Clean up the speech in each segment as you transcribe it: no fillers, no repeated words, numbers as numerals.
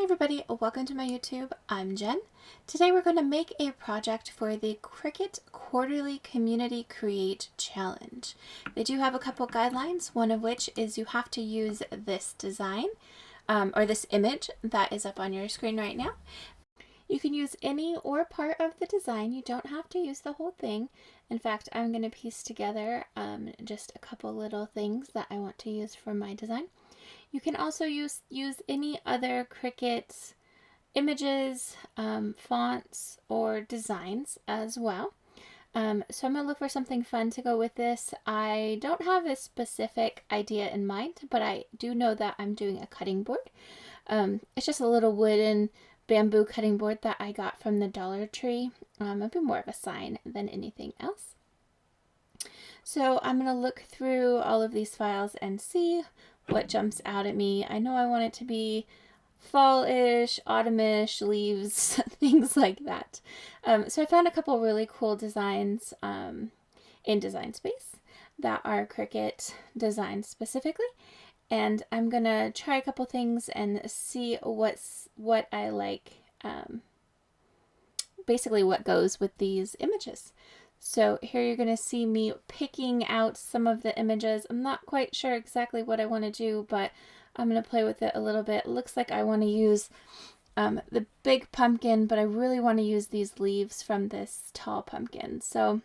everybody, welcome to my YouTube. I'm Jen. Today we're going to make a project for the Cricut Quarterly Create Challenge. They do have a couple guidelines, one of which is you have to use this design or this image that is up on your screen right now. You can use any or part of the design. You don't have to use the whole thing. In fact, I'm going to piece together just a couple little things that I want to use for my design. You can also use any other Cricut images, fonts, or designs as well. So I'm going to look for something fun to go with this. I don't have a specific idea in mind, but I do know that I'm doing a cutting board. It's just a little wooden bamboo cutting board that I got from the Dollar Tree. It'll be more of a sign than anything else. So I'm going to look through all of these files and see what jumps out at me. I know I want it to be fall-ish, autumn-ish, leaves, things like that. So I found a couple really cool designs in Design Space that are Cricut designs specifically. And I'm gonna try a couple things and see what I like, basically what goes with these images. So here you're going to see me picking out some of the images. I'm not quite sure exactly what I want to do, but I'm going to play with it a little bit. It looks like I want to use the big pumpkin, but I really want to use these leaves from this tall pumpkin. So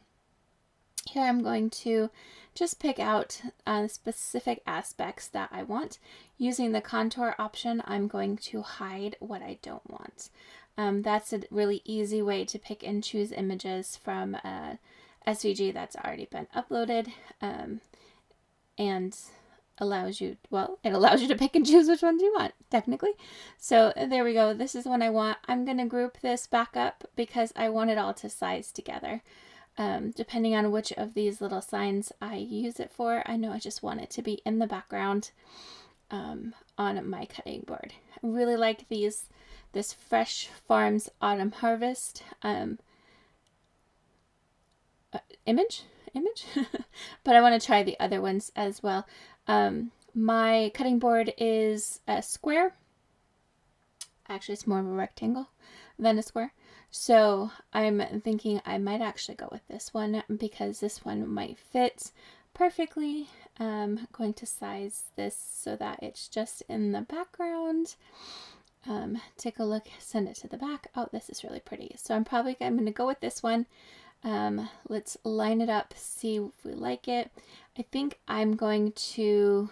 here I'm going to just pick out specific aspects that I want. Using the contour option, I'm going to hide what I don't want. That's a really easy way to pick and choose images from a SVG that's already been uploaded and allows you to pick and choose which ones you want, technically. So there we go. This is one I want. I'm going to group this back up because I want it all to size together. Depending on which of these little signs I use it for, I know I just want it to be in the background on my cutting board. I really like this Fresh Farms Autumn Harvest image, but I want to try the other ones as well. My cutting board is a square. Actually, it's more of a rectangle than a square. So I'm thinking I might actually go with this one because this one might fit perfectly. I'm going to size this so that it's just in the background. Take a look, send it to the back. Oh, this is really pretty. So I'm going to go with this one. Let's line it up, see if we like it. I think I'm going to,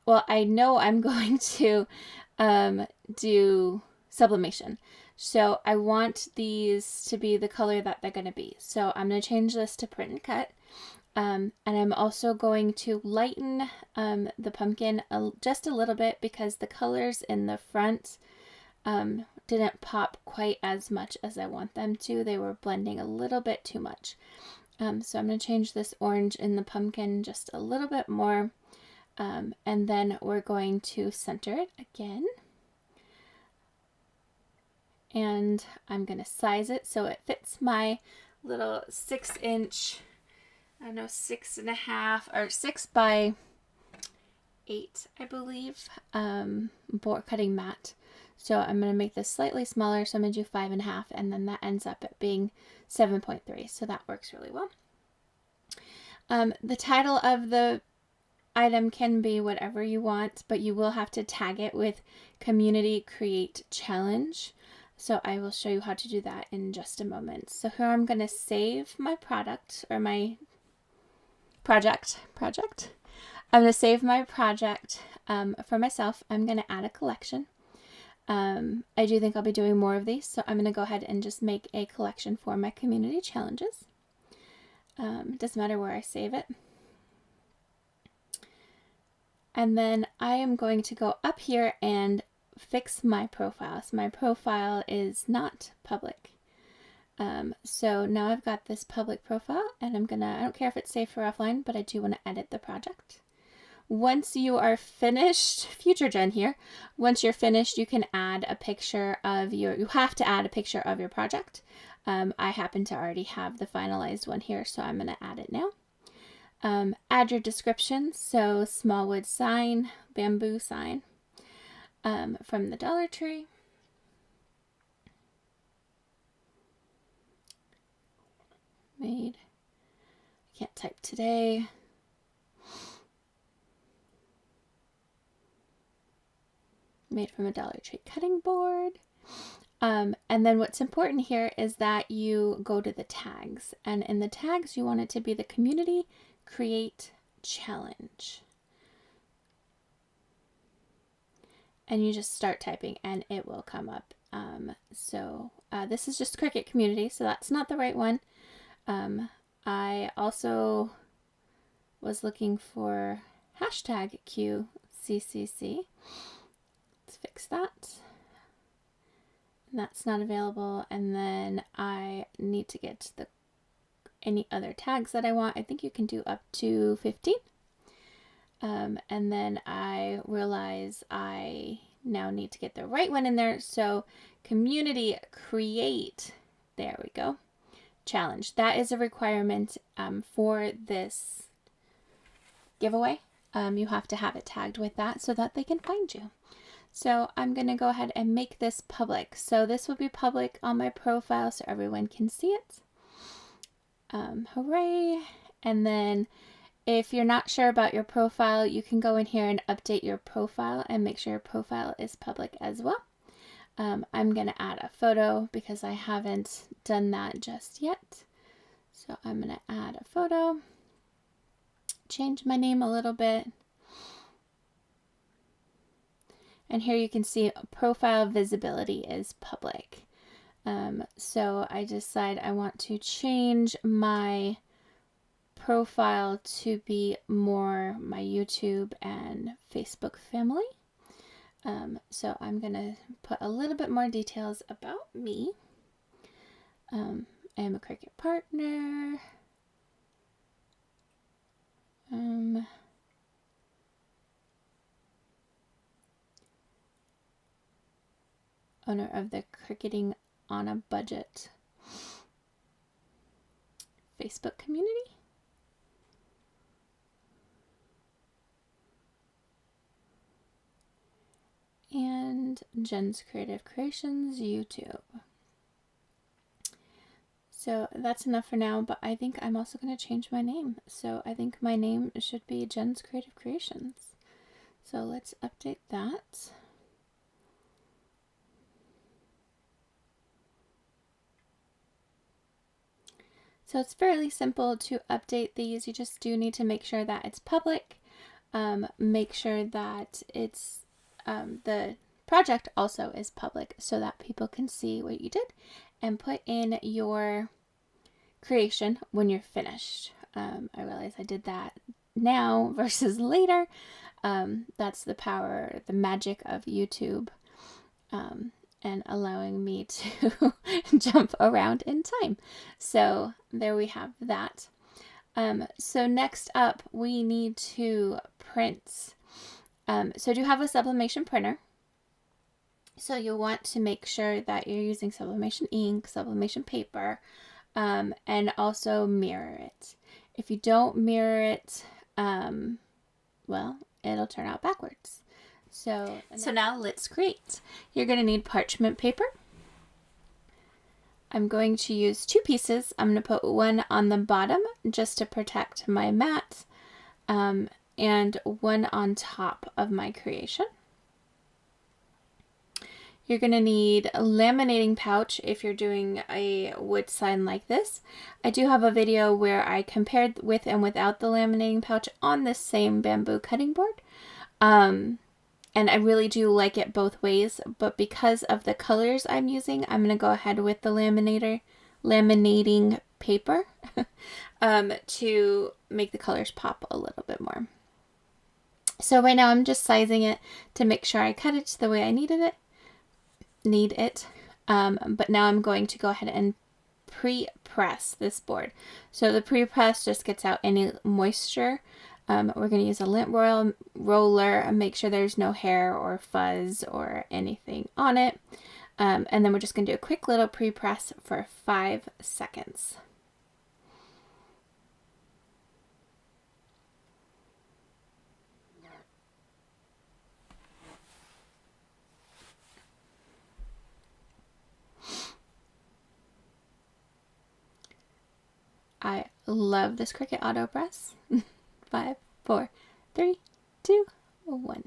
well, I know I'm going to do sublimation. So I want these to be the color that they're going to be. So I'm going to change this to print and cut. And I'm also going to lighten the pumpkin just a little bit because the colors in the front didn't pop quite as much as I want them to. They were blending a little bit too much. So I'm going to change this orange in the pumpkin just a little bit more. And then we're going to center it again. And I'm going to size it so it fits my little 6-inch, I don't know, 6.5 or 6 by 8, I believe, board cutting mat. So I'm going to make this slightly smaller. So I'm going to do 5.5, and then that ends up at being 7.3. So that works really well. The title of the item can be whatever you want, but you will have to tag it with Community Create Challenge. So I will show you how to do that in just a moment. So here I'm going to save my product or my project. I'm going to save my project for myself. I'm going to add a collection. I do think I'll be doing more of these, so I'm going to go ahead and just make a collection for my community challenges. It doesn't matter where I save it. And then I am going to go up here and fix my profile. So my profile is not public. So now I've got this public profile, and I don't care if it's saved for offline, but I do want to edit the project. Once you are finished, future Jen here, once you're finished, you can add a picture of you have to add a picture of your project. I happen to already have the finalized one here, so I'm going to add it now. Add your description, so small wood sign, bamboo sign. from the Dollar Tree. Made, I can't type today. Made from a Dollar Tree cutting board. And then what's important here is that you go to the tags, and in the tags you want it to be the Community Create Challenge. And you just start typing and it will come up. This is just Cricut Community, so that's not the right one. I also was looking for hashtag QCCC. Let's fix that. That's not available. And then I need to get any other tags that I want. I think you can do up to 15. And then I realize I now need to get the right one in there. So Community Create, there we go, Challenge. That is a requirement for this giveaway. You have to have it tagged with that so that they can find you. So I'm going to go ahead and make this public. So this will be public on my profile so everyone can see it. Hooray. And then if you're not sure about your profile, you can go in here and update your profile and make sure your profile is public as well. I'm going to add a photo because I haven't done that just yet. So I'm going to add a photo, change my name a little bit. And here you can see profile visibility is public. So I decide I want to change my profile to be more my YouTube and Facebook family. So I'm going to put a little bit more details about me. I am a Cricut partner. Owner of the Cricketing on a Budget Facebook community. And Jen's Creative Creations YouTube. So that's enough for now, but I think I'm also going to change my name. So I think my name should be Jen's Creative Creations. So let's update that. So it's fairly simple to update these. You just do need to make sure that it's public. Make sure that it's the project also is public so that people can see what you did and put in your creation when you're finished. I realize I did that now versus later. That's the power, the magic of YouTube. And allowing me to jump around in time. So there we have that. So next up, we need to print. So I do have a sublimation printer. So you'll want to make sure that you're using sublimation ink, sublimation paper, and also mirror it. If you don't mirror it, well, it'll turn out backwards. So now let's create. You're going to need parchment paper. I'm going to use 2 pieces. I'm going to put one on the bottom just to protect my mat, and one on top of my creation. You're going to need a laminating pouch if you're doing a wood sign like this. I do have a video where I compared with and without the laminating pouch on this same bamboo cutting board. And I really do like it both ways, but because of the colors I'm using, I'm going to go ahead with the laminating paper to make the colors pop a little bit more. So right now I'm just sizing it to make sure I cut it the way I need it. But now I'm going to go ahead and pre-press this board. So the pre-press just gets out any moisture. We're going to use a lint roller and make sure there's no hair or fuzz or anything on it. And then we're just going to do a quick little pre-press for 5 seconds. love this Cricut Autopress. 5, 4, 3, 2, 1.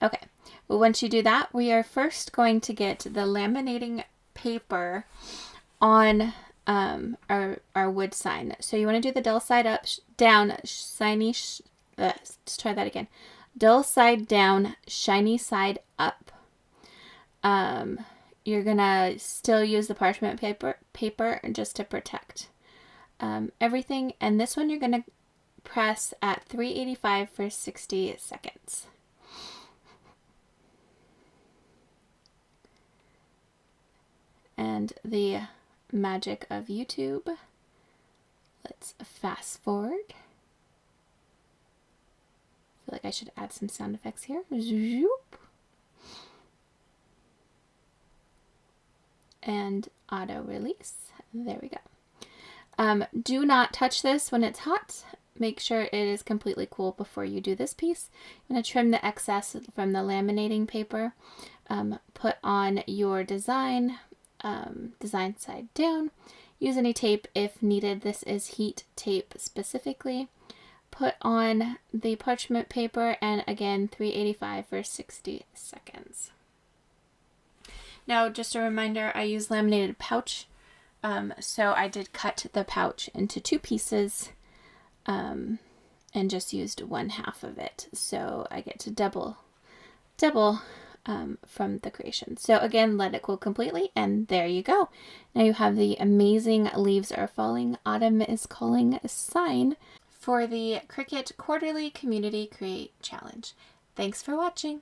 Okay, well, once you do that, we are first going to get the laminating paper on our wood sign. So you want to do the dull side up, down, shiny, let's try that again. Dull side down, shiny side up. You're gonna still use the parchment paper just to protect everything. And this one you're gonna press at 385 for 60 seconds. And the magic of YouTube. Let's fast forward. I feel like I should add some sound effects here. Zoop. And auto release. There we go. Do not touch this when it's hot. Make sure it is completely cool before you do this piece. I'm going to trim the excess from the laminating paper. Put on your design side down. Use any tape if needed. This is heat tape specifically. Put on the parchment paper, and again 385 for 60 seconds. Now, just a reminder, I use laminated pouch, so I did cut the pouch into 2 pieces and just used 1/2 of it, so I get to double from the creation. So again, let it cool completely, and there you go. Now you have the amazing leaves are falling, autumn is calling sign for the Cricut Quarterly Community Create Challenge. Thanks for watching.